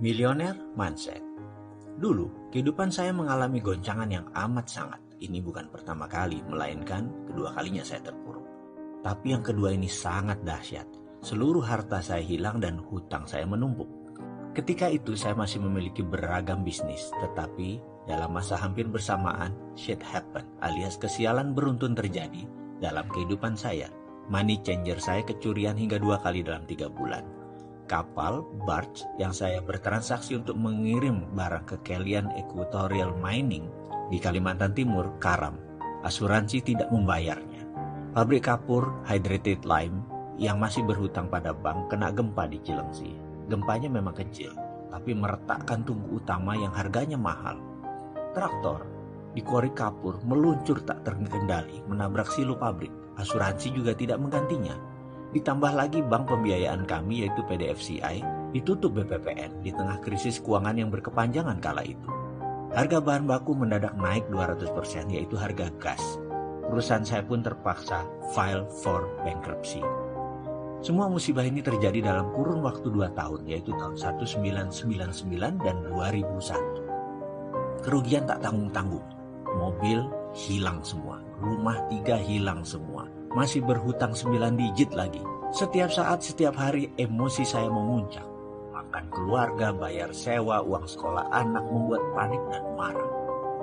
Millionaire Mindset. Dulu, kehidupan saya mengalami goncangan yang amat sangat. Ini bukan pertama kali, melainkan kedua kalinya saya terpuruk. Tapi yang kedua ini sangat dahsyat. Seluruh harta saya hilang dan hutang saya menumpuk. Ketika itu saya masih memiliki beragam bisnis, tetapi dalam masa hampir bersamaan, shit happen alias kesialan beruntun terjadi dalam kehidupan saya. Money changer saya kecurian hingga 2 kali dalam 3 bulan. Kapal, barge yang saya bertransaksi untuk mengirim barang ke Kelian Equatorial Mining di Kalimantan Timur karam. Asuransi tidak membayarnya. Pabrik kapur Hydrated Lime yang masih berhutang pada bank kena gempa di Cilengsi. Gempanya memang kecil, tapi meretakkan tungku utama yang harganya mahal. Traktor di kuari kapur meluncur tak terkendali menabrak silo pabrik. Asuransi juga tidak menggantinya. Ditambah lagi bank pembiayaan kami yaitu PDFCI ditutup BPPN di tengah krisis keuangan yang berkepanjangan kala itu. Harga bahan baku mendadak naik 200% yaitu harga gas. Perusahaan saya pun terpaksa file for bankruptcy. Semua musibah ini terjadi dalam kurun waktu 2 tahun yaitu tahun 1999 dan 2001. Kerugian tak tanggung-tanggung. Mobil hilang semua, rumah 3 hilang semua. Masih berhutang 9 digit lagi. Setiap saat, setiap hari emosi saya memuncak. Makan keluarga, bayar sewa, uang sekolah anak membuat panik dan marah.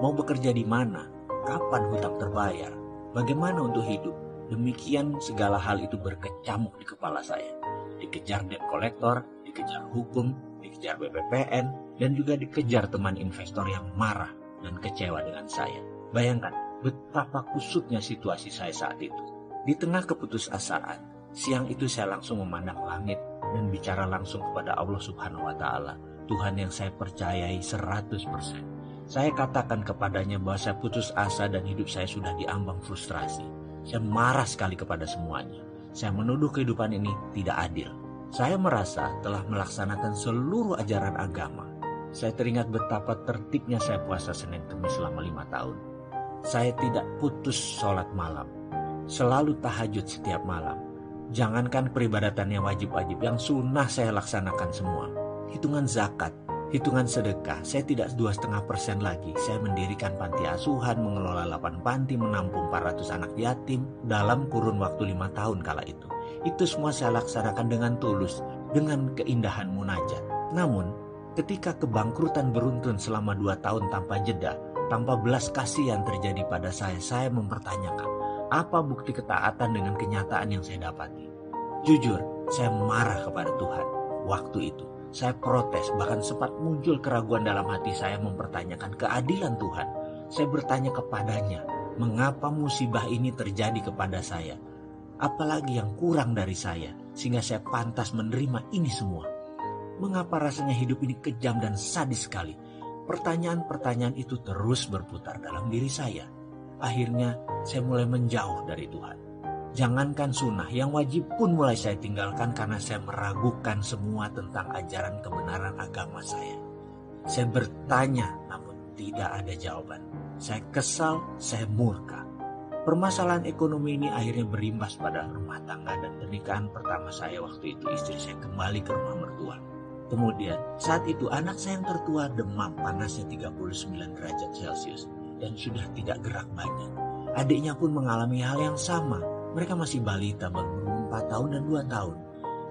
Mau bekerja di mana? Kapan hutang terbayar? Bagaimana untuk hidup? Demikian segala hal itu berkecamuk di kepala saya. Dikejar debt collector, dikejar hukum, dikejar BPPN, dan juga dikejar teman investor yang marah dan kecewa dengan saya. Bayangkan betapa kusutnya situasi saya saat itu. Di tengah keputusasaan, siang itu saya langsung memandang langit dan bicara langsung kepada Allah Subhanahu wa Ta'ala, Tuhan yang saya percayai 100%. Saya katakan kepadanya bahwa saya putus asa dan hidup saya sudah diambang frustrasi. Saya marah sekali kepada semuanya. Saya menuduh kehidupan ini tidak adil. Saya merasa telah melaksanakan seluruh ajaran agama. Saya teringat betapa tertibnya saya puasa Senin Kamis selama 5 tahun. Saya tidak putus sholat malam. Selalu tahajud setiap malam. Jangankan peribadatan yang wajib-wajib, yang sunnah saya laksanakan semua. Hitungan zakat, hitungan sedekah, saya tidak 2,5% lagi. Saya mendirikan panti asuhan, mengelola 8 panti, menampung 400 anak yatim dalam kurun waktu 5 tahun kala itu. Itu semua saya laksanakan dengan tulus, dengan keindahan munajat. Namun, ketika kebangkrutan beruntun selama 2 tahun tanpa jeda, tanpa belas kasihan terjadi pada saya mempertanyakan, apa bukti ketaatan dengan kenyataan yang saya dapati? Jujur, saya marah kepada Tuhan. Waktu itu, saya protes, bahkan sempat muncul keraguan dalam hati saya mempertanyakan keadilan Tuhan. Saya bertanya kepadanya, mengapa musibah ini terjadi kepada saya? Apalagi yang kurang dari saya, sehingga saya pantas menerima ini semua? Mengapa rasanya hidup ini kejam dan sadis sekali? Pertanyaan-pertanyaan itu terus berputar dalam diri saya. Akhirnya saya mulai menjauh dari Tuhan. Jangankan sunnah, yang wajib pun mulai saya tinggalkan karena saya meragukan semua tentang ajaran kebenaran agama saya. Saya bertanya namun tidak ada jawaban. Saya kesal, saya murka. Permasalahan ekonomi ini akhirnya berimbas pada rumah tangga dan pernikahan pertama saya waktu itu. Istri saya kembali ke rumah mertua. Kemudian saat itu anak saya yang tertua demam, panasnya 39 derajat Celcius. Dan sudah tidak gerak banyak. Adiknya pun mengalami hal yang sama. Mereka masih balita, baru 4 tahun dan 2 tahun.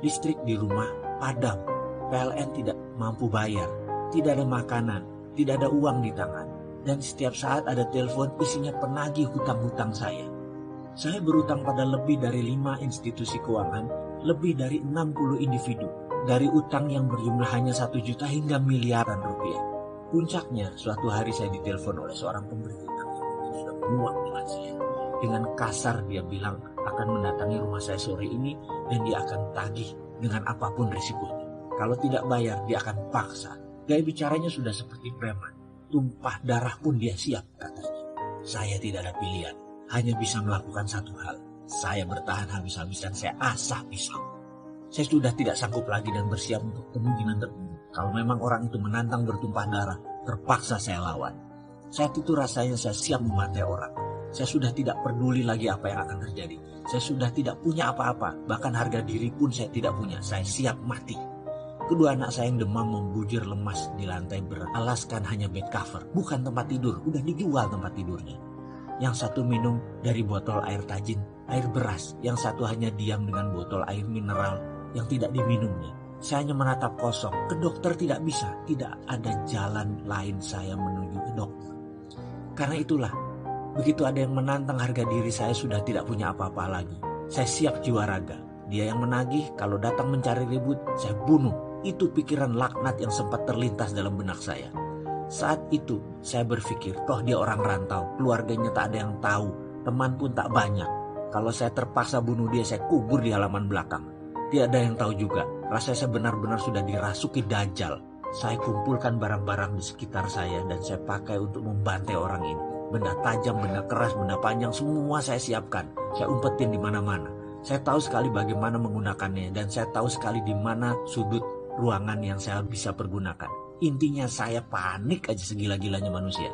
Listrik di rumah padam. PLN tidak mampu bayar. Tidak ada makanan, tidak ada uang di tangan. Dan setiap saat ada telepon isinya penagih hutang-hutang saya. Saya berutang pada lebih dari 5 institusi keuangan, lebih dari 60 individu. Dari utang yang berjumlah hanya 1 juta hingga miliaran rupiah. Puncaknya, suatu hari saya ditelepon oleh seorang pemberi hutang yang mungkin sudah muak dengan saya. Dengan kasar dia bilang akan mendatangi rumah saya sore ini dan dia akan tagih dengan apapun risikonya. Kalau tidak bayar, dia akan paksa. Gaya bicaranya sudah seperti preman. Tumpah darah pun dia siap, katanya. Saya tidak ada pilihan, hanya bisa melakukan satu hal. Saya bertahan habis-habisan, saya asah pisau. Saya sudah tidak sanggup lagi dan bersiap untuk kemungkinan terburuk. Kalau memang orang itu menantang bertumpah darah, terpaksa saya lawan. Saat itu rasanya saya siap memakai orang. Saya sudah tidak peduli lagi apa yang akan terjadi. Saya sudah tidak punya apa-apa, bahkan harga diri pun saya tidak punya. Saya siap mati. Kedua anak saya yang demam membujur lemas di lantai beralaskan hanya bed cover. Bukan tempat tidur, udah dijual tempat tidurnya. Yang satu minum dari botol air tajin, air beras. Yang satu hanya diam dengan botol air mineral yang tidak diminumnya. Saya hanya menatap kosong. Ke dokter tidak bisa. Tidak ada jalan lain saya menuju ke dokter. Karena itulah, begitu ada yang menantang harga diri saya sudah tidak punya apa-apa lagi. Saya siap jiwa raga. Dia yang menagih, kalau datang mencari ribut, saya bunuh. Itu pikiran laknat yang sempat terlintas dalam benak saya. Saat itu saya berpikir, toh dia orang rantau, keluarganya tak ada yang tahu, teman pun tak banyak. Kalau saya terpaksa bunuh dia, saya kubur di halaman belakang. Tidak ada yang tahu juga, rasanya saya benar-benar sudah dirasuki dajjal. Saya kumpulkan barang-barang di sekitar saya dan saya pakai untuk membantai orang ini. Benda tajam, benda keras, benda panjang, semua saya siapkan. Saya umpetin di mana-mana. Saya tahu sekali bagaimana menggunakannya dan saya tahu sekali di mana sudut ruangan yang saya bisa pergunakan. Intinya saya panik aja segila-gilanya manusia.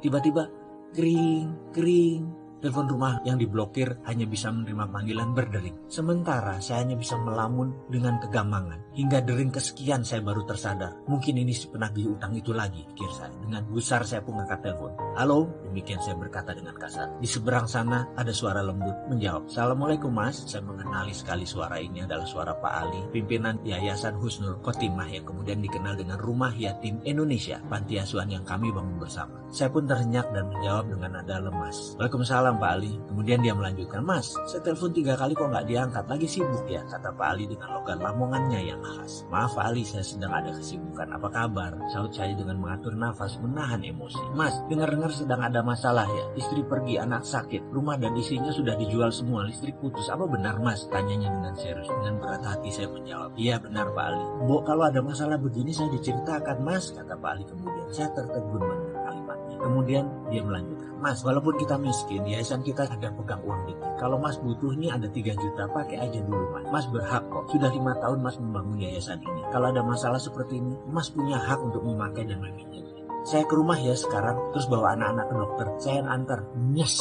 Tiba-tiba kering. Telepon rumah yang diblokir hanya bisa menerima panggilan berdering. Sementara saya hanya bisa melamun dengan kegamangan. Hingga dering kesekian saya baru tersadar. Mungkin ini si penagih utang itu lagi, pikir saya. Dengan gusar saya pun angkat telepon. Halo, demikian saya berkata dengan kasar. Di seberang sana ada suara lembut menjawab. Assalamualaikum mas. Saya mengenali sekali suara ini adalah suara Pak Ali, pimpinan Yayasan Husnul Khotimah yang kemudian dikenal dengan Rumah Yatim Indonesia, panti asuhan yang kami bangun bersama. Saya pun terhenyak dan menjawab dengan nada lemas. Waalaikumsalam Pak Ali. Kemudian dia melanjutkan, mas, saya telepon 3 kali kok nggak diangkat, lagi sibuk ya, kata Pak Ali dengan logat lamongannya yang khas. Maaf Pak Ali, saya sedang ada kesibukan, apa kabar? Saut saya dengan mengatur nafas, menahan emosi. Mas, dengar-dengar sedang ada masalah ya, istri pergi, anak sakit, rumah dan isinya sudah dijual semua, listrik putus, apa benar mas? Tanyanya dengan serius. Dengan berat hati saya menjawab, iya benar Pak Ali. Mbok, kalau ada masalah begini saya diceritakan mas, kata Pak Ali kemudian. Saya tertegun mendengar kalimatnya. Kemudian dia melanjutkan, mas, walaupun kita miskin, yayasan kita ada pegang uang dikit. Kalau mas butuhnya ada 3 juta, pakai aja dulu mas. Mas berhak kok. Sudah 5 tahun mas membangun yayasan ini. Kalau ada masalah seperti ini, mas punya hak untuk memakai dan meminjam. Saya ke rumah ya sekarang, terus bawa anak-anak ke dokter. Saya yang antar. Nyes.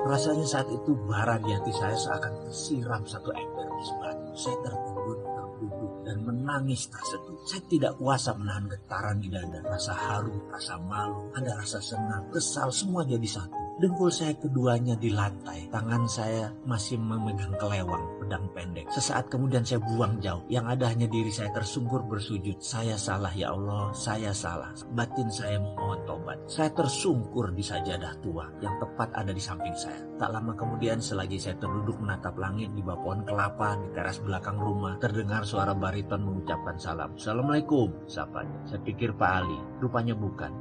Rasanya saat itu bara di hati saya seakan tersiram satu ember es batu. Saya tertegun, terduduk, dan menangis terseduh. Saya tidak kuasa menahan getaran di dada. Rasa haru, rasa malu, ada rasa senang, kesal, semua jadi satu. Dengkul saya keduanya di lantai. Tangan saya masih memegang kelewang, pedang pendek. Sesaat kemudian saya buang jauh. Yang ada hanya diri saya tersungkur bersujud. Saya salah ya Allah, saya salah. Batin saya memohon tobat. Saya tersungkur di sajadah tua yang tepat ada di samping saya. Tak lama kemudian selagi saya terduduk menatap langit di bawah pohon kelapa di teras belakang rumah, terdengar suara bariton mengucapkan salam. Assalamualaikum, sapanya. Saya pikir Pak Ali, rupanya bukan.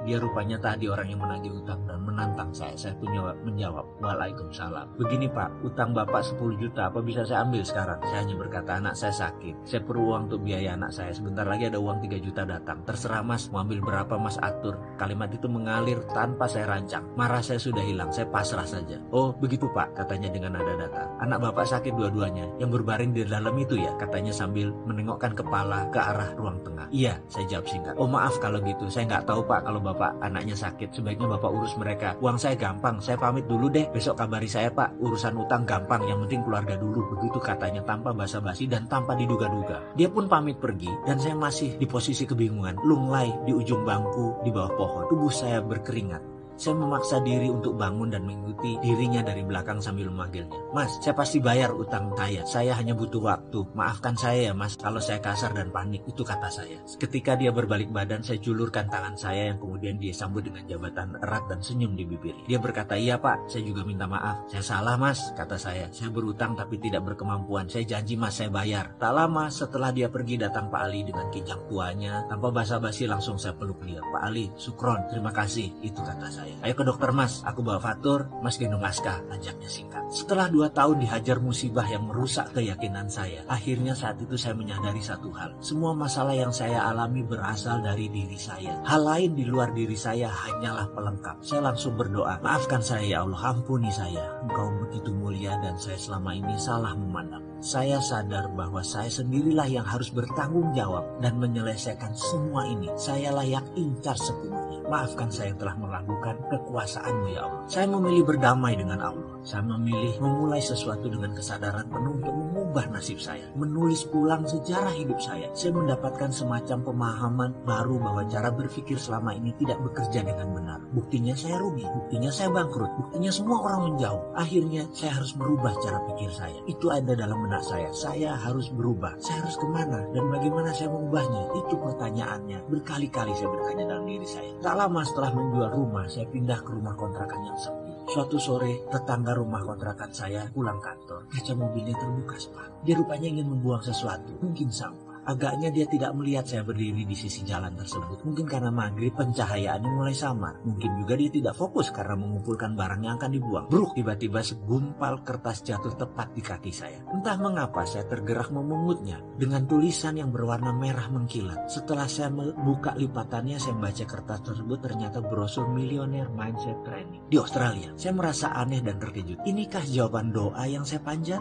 Dia rupanya tadi orang yang menagih utang dan menantang saya. Saya pun menjawab, Waalaikumsalam. Begini Pak, utang Bapak 10 juta, apa bisa saya ambil sekarang? Saya hanya berkata, anak saya sakit. Saya perlu uang untuk biaya anak saya. Sebentar lagi ada uang 3 juta datang. Terserah mas, mau ambil berapa mas atur. Kalimat itu mengalir tanpa saya rancang. Marah saya sudah hilang, saya pasrah saja. Oh begitu Pak, katanya dengan nada datar. Anak Bapak sakit dua-duanya, yang berbaring di dalam itu ya, katanya sambil menengokkan kepala ke arah ruang tengah. Iya, saya jawab singkat. Oh maaf kalau gitu, saya nggak tahu Pak kalau Bapak anaknya sakit. Sebaiknya Bapak urus mereka. Uang saya gampang, saya pamit dulu deh. Besok kabari saya Pak, urusan utang gampang, yang penting keluarga dulu. Begitu katanya tanpa basa-basi dan tanpa diduga-duga. Dia pun pamit pergi dan saya masih di posisi kebingungan, lunglai di ujung bangku di bawah pohon. Tubuh saya berkeringat. Saya memaksa diri untuk bangun dan mengikuti dirinya dari belakang sambil memanggilnya. Mas, saya pasti bayar utang saya hanya butuh waktu. Maafkan saya ya mas, kalau saya kasar dan panik, itu kata saya. Ketika dia berbalik badan, saya julurkan tangan saya yang kemudian dia sambut dengan jabatan erat dan senyum di bibir. Dia berkata, iya pak, saya juga minta maaf. Saya salah mas, kata saya. Saya berutang tapi tidak berkemampuan. Saya janji mas, saya bayar. Tak lama setelah dia pergi datang Pak Ali dengan kijang tuanya. Tanpa basa-basi langsung saya peluk dia. Pak Ali, syukron, terima kasih, itu kata saya. Ayo ke dokter mas, aku bawa fatur, mas gendong Aska, ajaknya singkat. Setelah 2 tahun dihajar musibah yang merusak keyakinan saya, akhirnya saat itu saya menyadari satu hal. Semua masalah yang saya alami berasal dari diri saya. Hal lain di luar diri saya hanyalah pelengkap. Saya langsung berdoa, maafkan saya ya Allah, ampuni saya. Engkau begitu mulia dan saya selama ini salah memandang. Saya sadar bahwa saya sendirilah yang harus bertanggung jawab dan menyelesaikan semua ini. Saya layak incar sepenuhnya. Maafkan saya yang telah meragukan kekuasaan-Mu ya Allah. Saya memilih berdamai dengan Allah. Saya memilih memulai sesuatu dengan kesadaran penuh untuk mengubah nasib saya. Menulis ulang sejarah hidup saya. Saya mendapatkan semacam pemahaman baru bahwa cara berpikir selama ini tidak bekerja dengan benar. Buktinya saya rugi, buktinya saya bangkrut, buktinya semua orang menjauh. Akhirnya saya harus merubah cara pikir saya. Itu ada dalam benak saya. Saya harus berubah. Saya harus kemana dan bagaimana saya mengubahnya? Itu pertanyaannya. Berkali-kali saya bertanya dalam diri saya. Tak lama setelah menjual rumah, saya pindah ke rumah kontrakan yang sepi. Suatu sore, tetangga rumah kontrakan saya pulang kantor. Kaca mobilnya terbuka separuh. Dia rupanya ingin membuang sesuatu, mungkin sampah. Agaknya dia tidak melihat saya berdiri di sisi jalan tersebut. Mungkin karena maghrib pencahayaannya mulai samar. Mungkin juga dia tidak fokus karena mengumpulkan barang yang akan dibuang. Bruk, tiba-tiba segumpal kertas jatuh tepat di kaki saya. Entah mengapa saya tergerak memungutnya dengan tulisan yang berwarna merah mengkilat. Setelah saya membuka lipatannya, saya membaca kertas tersebut, ternyata brosur Millionaire Mindset Training di Australia. Saya merasa aneh dan terkejut. Inikah jawaban doa yang saya panjat?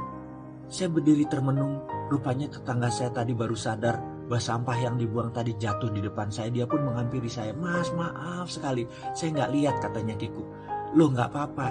Saya berdiri termenung. Rupanya tetangga saya tadi baru sadar bahwa sampah yang dibuang tadi jatuh di depan saya. Dia pun menghampiri saya. Mas, maaf sekali. Saya nggak lihat, katanya Kiku. Loh, nggak apa-apa.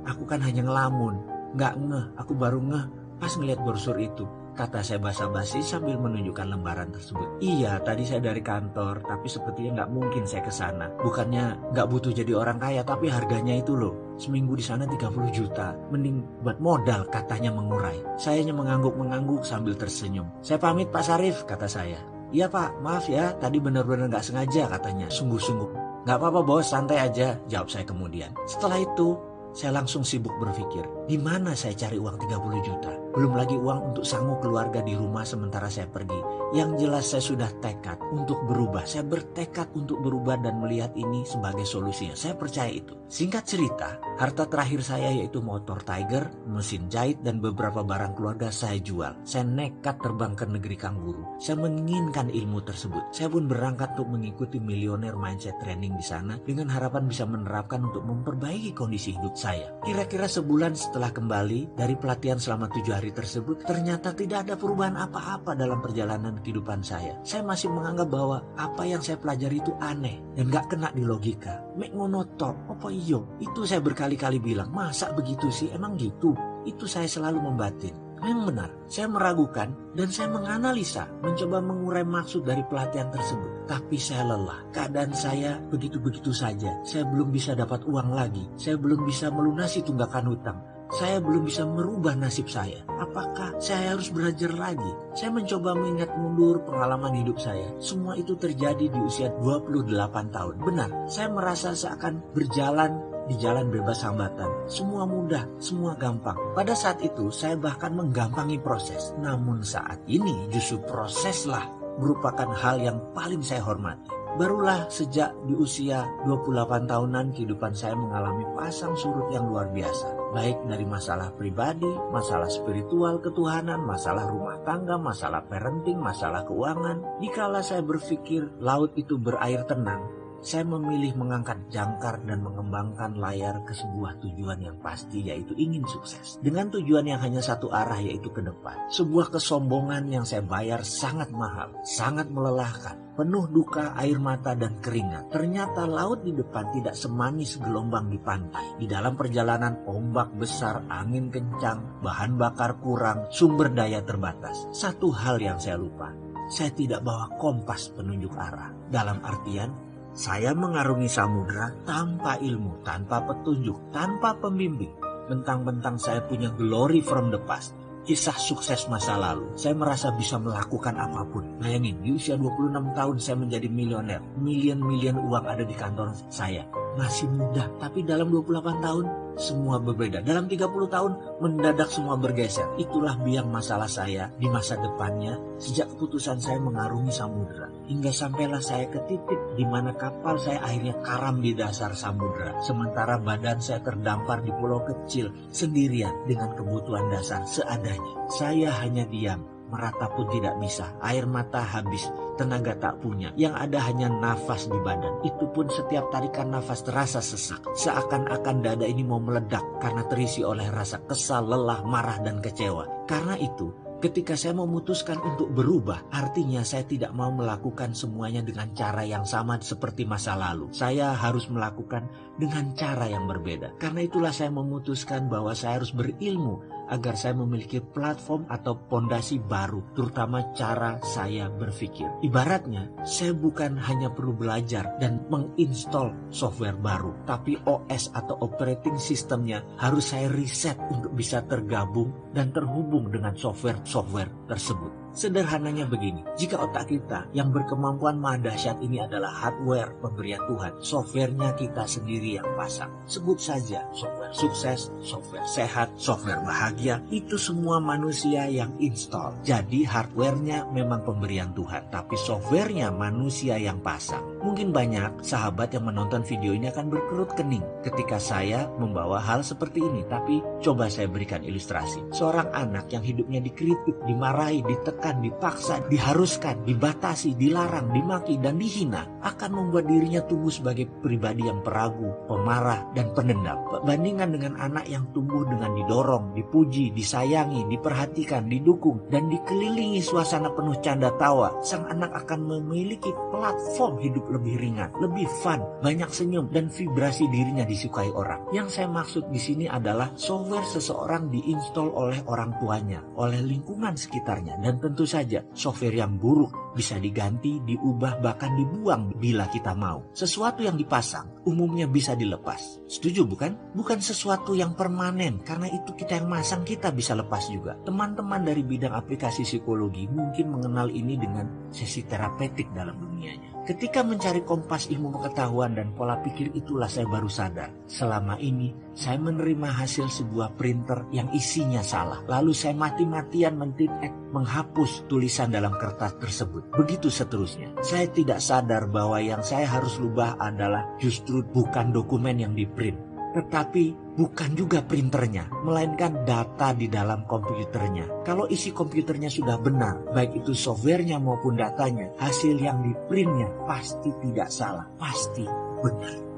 Aku kan hanya ngelamun. Nggak ngeh, aku baru ngeh pas ngeliat brosur itu. Kata saya basa-basi sambil menunjukkan lembaran tersebut. Iya, tadi saya dari kantor, tapi sepertinya nggak mungkin saya ke sana. Bukannya nggak butuh jadi orang kaya, tapi harganya itu loh. Seminggu di sana 30 juta. Mending buat modal, katanya mengurai. Saya hanya mengangguk-mengangguk sambil tersenyum. Saya pamit Pak Sarif, kata saya. Iya Pak, maaf ya, tadi benar-benar nggak sengaja, katanya. Sungguh-sungguh. Nggak apa-apa bos, santai aja, jawab saya kemudian. Setelah itu, saya langsung sibuk berpikir, di mana saya cari uang 30 juta? Belum lagi uang untuk sanggup keluarga di rumah sementara saya pergi. Yang jelas saya sudah tekad untuk berubah. Saya bertekad untuk berubah dan melihat ini sebagai solusinya. Saya percaya itu. Singkat cerita, harta terakhir saya yaitu motor Tiger, mesin jahit, dan beberapa barang keluarga saya jual. Saya nekat terbang ke negeri kanguru. Saya menginginkan ilmu tersebut. Saya pun berangkat untuk mengikuti Millionaire Mindset Training di sana dengan harapan bisa menerapkan untuk memperbaiki kondisi hidup saya. Kira-kira sebulan setelah kembali dari pelatihan selama 7 hari tersebut, ternyata tidak ada perubahan apa-apa dalam perjalanan kehidupan saya. Saya masih menganggap bahwa apa yang saya pelajari itu aneh dan gak kena di logika. Mek ngono tok, apa iyo? Itu saya berkali-kali bilang, masa begitu sih? Emang gitu? Itu saya selalu membatin. Yang benar, saya meragukan dan saya menganalisa, mencoba mengurai maksud dari pelatihan tersebut. Tapi saya lelah, keadaan saya begitu-begitu saja. Saya belum bisa dapat uang lagi, saya belum bisa melunasi tunggakan hutang. Saya belum bisa merubah nasib saya. Apakah saya harus belajar lagi? Saya mencoba mengingat mundur pengalaman hidup saya. Semua itu terjadi di usia 28 tahun. Benar, saya merasa seakan berjalan di jalan bebas hambatan. Semua mudah, semua gampang. Pada saat itu, saya bahkan menggampangi proses. Namun saat ini, justru proseslah merupakan hal yang paling saya hormati. Barulah sejak di usia 28 tahunan kehidupan saya mengalami pasang surut yang luar biasa. Baik dari masalah pribadi, masalah spiritual, ketuhanan, masalah rumah tangga, masalah parenting, masalah keuangan. Dikala saya berpikir laut itu berair tenang, saya memilih mengangkat jangkar dan mengembangkan layar ke sebuah tujuan yang pasti, yaitu ingin sukses. Dengan tujuan yang hanya satu arah, yaitu ke depan. Sebuah kesombongan yang saya bayar sangat mahal, sangat melelahkan. Penuh duka, air mata, dan keringat. Ternyata laut di depan tidak semanis gelombang di pantai. Di dalam perjalanan, ombak besar, angin kencang, bahan bakar kurang, sumber daya terbatas. Satu hal yang saya lupa, saya tidak bawa kompas penunjuk arah. Dalam artian, saya mengarungi samudera tanpa ilmu, tanpa petunjuk, tanpa pembimbing. Mentang-mentang saya punya glory from the past, kisah sukses masa lalu, saya merasa bisa melakukan apapun. Bayangin, di usia 26 tahun saya menjadi miliuner. Miliun-miliun uang ada di kantor saya. Masih muda, tapi dalam 28 tahun semua berbeda. Dalam 30 tahun mendadak semua bergeser. Itulah biang masalah saya di masa depannya sejak keputusan saya mengarungi samudera. Hingga sampailah saya ke titik di mana kapal saya akhirnya karam di dasar samudera. Sementara badan saya terdampar di pulau kecil sendirian dengan kebutuhan dasar seadanya. Saya hanya diam. Meratap pun tidak bisa, air mata habis, tenaga tak punya, yang ada hanya nafas di badan. Itu pun setiap tarikan nafas terasa sesak, seakan-akan dada ini mau meledak karena terisi oleh rasa kesal, lelah, marah, dan kecewa. Karena itu, Ketika saya memutuskan untuk berubah, artinya saya tidak mau melakukan semuanya dengan cara yang sama seperti masa lalu. Saya harus melakukan dengan cara yang berbeda. Karena itulah saya memutuskan bahwa saya harus berilmu agar saya memiliki platform atau pondasi baru, terutama cara saya berpikir. Ibaratnya, saya bukan hanya perlu belajar dan menginstall software baru, tapi OS atau operating systemnya harus saya reset untuk bisa tergabung dan terhubung dengan software tersebut. Sederhananya begini, jika otak kita yang berkemampuan maha dahsyat ini adalah hardware pemberian Tuhan, softwarenya kita sendiri yang pasang. Sebut saja software sukses, software sehat, software bahagia, itu semua manusia yang install. Jadi hardwarenya memang pemberian Tuhan, tapi softwarenya manusia yang pasang. Mungkin banyak sahabat yang menonton video ini akan berkerut kening ketika saya membawa hal seperti ini, tapi coba saya berikan ilustrasi. Seorang anak yang hidupnya dikritik, dimarahi, ditekan, dipaksa, diharuskan, dibatasi, dilarang, dimaki, dan dihina akan membuat dirinya tumbuh sebagai pribadi yang peragu, pemarah, dan pendendam. Bandingkan dengan anak yang tumbuh dengan didorong, dipuji, disayangi, diperhatikan, didukung, dan dikelilingi suasana penuh canda tawa, sang anak akan memiliki platform hidup lebih ringan, lebih fun, banyak senyum, dan vibrasi dirinya disukai orang. Yang saya maksud di sini adalah software seseorang diinstal oleh orang tuanya, oleh lingkungan sekitarnya, dan tentu saja software yang buruk bisa diganti, diubah, bahkan dibuang bila kita mau. Sesuatu yang dipasang umumnya bisa dilepas. Setuju bukan? Bukan sesuatu yang permanen, karena itu kita yang masang, kita bisa lepas juga. Teman-teman dari bidang aplikasi psikologi mungkin mengenal ini dengan sesi terapeutik dalam dunianya. Ketika mencari kompas ilmu pengetahuan dan pola pikir itulah saya baru sadar. Selama ini saya menerima hasil sebuah printer yang isinya salah. Lalu saya mati-matian men-titek, menghapus tulisan dalam kertas tersebut. Begitu seterusnya. Saya tidak sadar bahwa yang saya harus rubah adalah justru bukan dokumen yang di-print, tetapi bukan juga printernya, melainkan data di dalam komputernya. Kalau isi komputernya sudah benar, baik itu softwarenya maupun datanya, hasil yang di-printnya pasti tidak salah, pasti benar.